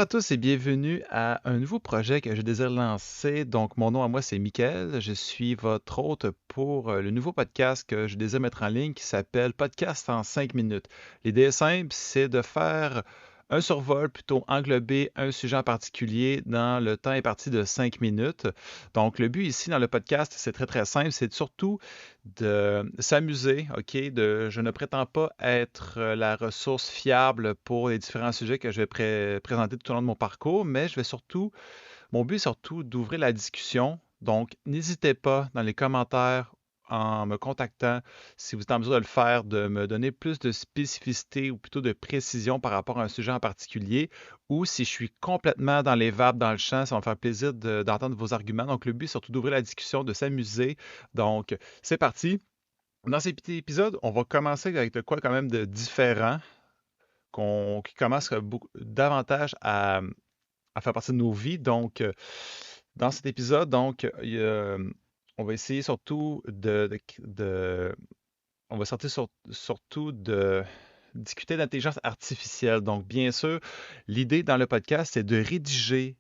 à tous et bienvenue à un nouveau projet que je désire lancer. Donc, mon nom à moi, c'est Mickaël. Je suis votre hôte pour le nouveau podcast que je désire mettre en ligne qui s'appelle Podcast en 5 minutes. L'idée est simple, c'est de faire un survol, plutôt englober un sujet en particulier dans le temps imparti de 5 minutes. Donc, le but ici dans le podcast, c'est très très simple, c'est surtout de s'amuser, OK? Je ne prétends pas être la ressource fiable pour les différents sujets que je vais présenter tout au long de mon parcours, mais mon but est surtout d'ouvrir la discussion. Donc, n'hésitez pas dans les commentaires en me contactant, si vous êtes en mesure de le faire, de me donner plus de spécificité ou plutôt de précision par rapport à un sujet en particulier, ou si je suis complètement dans les vapes, dans le champ, ça va me faire plaisir d'entendre vos arguments. Donc, le but est surtout d'ouvrir la discussion, de s'amuser. Donc, c'est parti. Dans cet petit épisode, on va commencer avec de quoi quand même de différent, qui commence davantage à faire partie de nos vies. Donc, dans cet épisode, on va essayer surtout on va surtout de discuter d'intelligence artificielle. Donc, bien sûr, l'idée dans le podcast, c'est de rédiger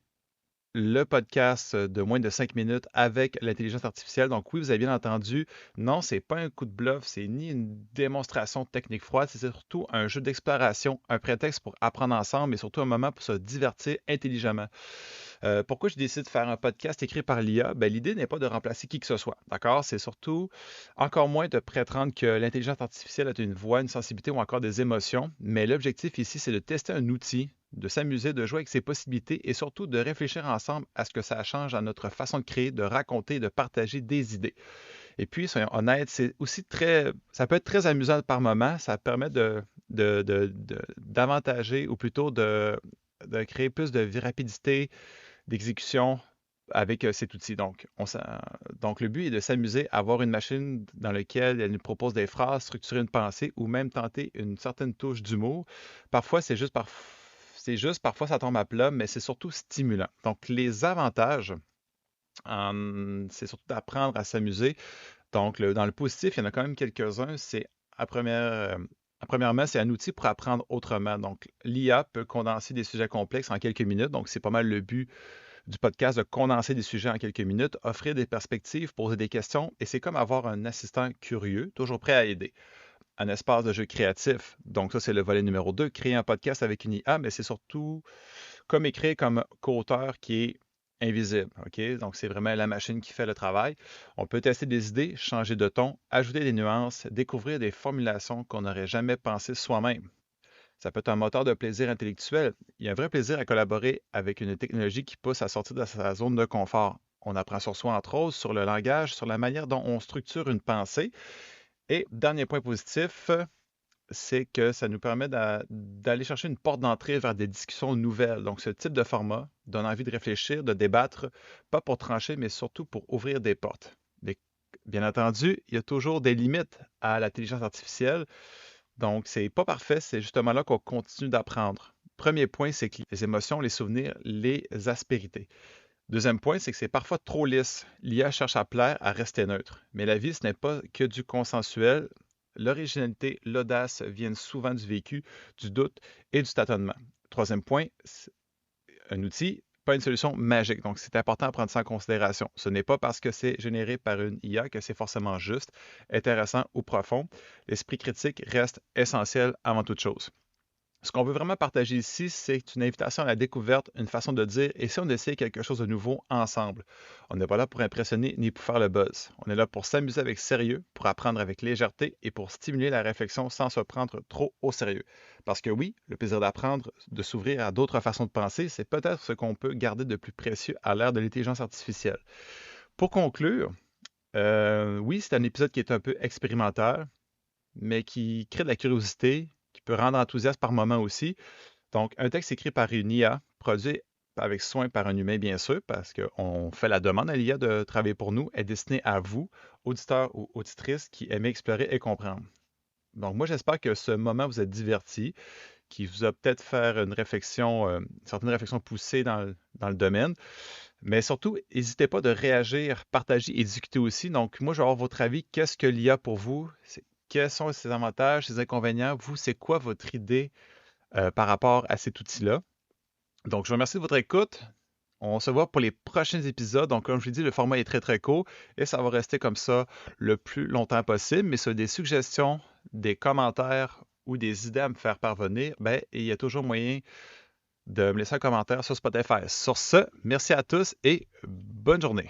le podcast de moins de 5 minutes avec l'intelligence artificielle. Donc oui, vous avez bien entendu, non, c'est pas un coup de bluff, c'est ni une démonstration de technique froide, c'est surtout un jeu d'exploration, un prétexte pour apprendre ensemble, mais surtout un moment pour se divertir intelligemment. Pourquoi je décide de faire un podcast écrit par l'IA? Ben, l'idée n'est pas de remplacer qui que ce soit, d'accord? C'est surtout encore moins de prétendre que l'intelligence artificielle a une voix, une sensibilité ou encore des émotions, mais l'objectif ici, c'est de tester un outil, de s'amuser, de jouer avec ses possibilités et surtout de réfléchir ensemble à ce que ça change dans notre façon de créer, de raconter, de partager des idées. Et puis, soyons honnêtes, ça peut être très amusant par moment, ça permet d'avantager ou plutôt de créer plus de rapidité, d'exécution avec cet outil. Donc, le but est de s'amuser à avoir une machine dans laquelle elle nous propose des phrases, structurer une pensée ou même tenter une certaine touche d'humour. Parfois, parfois ça tombe à plat, mais c'est surtout stimulant. Donc, les avantages, c'est surtout d'apprendre à s'amuser. Donc, dans le positif, il y en a quand même quelques-uns. Premièrement, c'est un outil pour apprendre autrement. Donc, l'IA peut condenser des sujets complexes en quelques minutes. Donc, c'est pas mal le but du podcast de condenser des sujets en quelques minutes, offrir des perspectives, poser des questions, et c'est comme avoir un assistant curieux, toujours prêt à aider. Un espace de jeu créatif, donc ça c'est le volet numéro 2, créer un podcast avec une IA, mais c'est surtout comme écrire comme co-auteur qui est invisible. OK? Donc c'est vraiment la machine qui fait le travail. On peut tester des idées, changer de ton, ajouter des nuances, découvrir des formulations qu'on n'aurait jamais pensées soi-même. Ça peut être un moteur de plaisir intellectuel. Il y a un vrai plaisir à collaborer avec une technologie qui pousse à sortir de sa zone de confort. On apprend sur soi, entre autres, sur le langage, sur la manière dont on structure une pensée. Et dernier point positif, c'est que ça nous permet d'aller chercher une porte d'entrée vers des discussions nouvelles. Donc, ce type de format donne envie de réfléchir, de débattre, pas pour trancher, mais surtout pour ouvrir des portes. Mais, bien entendu, il y a toujours des limites à l'intelligence artificielle. Donc, c'est pas parfait, c'est justement là qu'on continue d'apprendre. Premier point, c'est que les émotions, les souvenirs, les aspérités. Deuxième point, c'est que c'est parfois trop lisse. L'IA cherche à plaire, à rester neutre. Mais la vie, ce n'est pas que du consensuel. L'originalité, l'audace viennent souvent du vécu, du doute et du tâtonnement. Troisième point, un outil, pas une solution magique. Donc, c'est important à prendre ça en considération. Ce n'est pas parce que c'est généré par une IA que c'est forcément juste, intéressant ou profond. L'esprit critique reste essentiel avant toute chose. Ce qu'on veut vraiment partager ici, c'est une invitation à la découverte, une façon de dire, et si on essaie quelque chose de nouveau ensemble? On n'est pas là pour impressionner ni pour faire le buzz. On est là pour s'amuser avec sérieux, pour apprendre avec légèreté et pour stimuler la réflexion sans se prendre trop au sérieux. Parce que oui, le plaisir d'apprendre, de s'ouvrir à d'autres façons de penser, c'est peut-être ce qu'on peut garder de plus précieux à l'ère de l'intelligence artificielle. Pour conclure, oui, c'est un épisode qui est un peu expérimental, mais qui crée de la curiosité, qui peut rendre enthousiaste par moment aussi. Donc, un texte écrit par une IA, produit avec soin par un humain, bien sûr, parce qu'on fait la demande à l'IA de travailler pour nous, est destiné à vous, auditeurs ou auditrices, qui aimez explorer et comprendre. Donc, moi, j'espère que ce moment vous a diverti, qui vous a peut-être fait une réflexion, certaines réflexions poussées dans le domaine. Mais surtout, n'hésitez pas de réagir, partager et discuter aussi. Donc, moi, je vais avoir votre avis. Qu'est-ce que l'IA pour vous? Quels sont ses avantages, ses inconvénients? Vous, c'est quoi votre idée par rapport à cet outil-là? Donc, je vous remercie de votre écoute. On se voit pour les prochains épisodes. Donc, comme je l'ai dit, le format est très, très court et ça va rester comme ça le plus longtemps possible. Mais si vous avez des suggestions, des commentaires ou des idées à me faire parvenir, ben, il y a toujours moyen de me laisser un commentaire sur Spotify. Sur ce, merci à tous et bonne journée.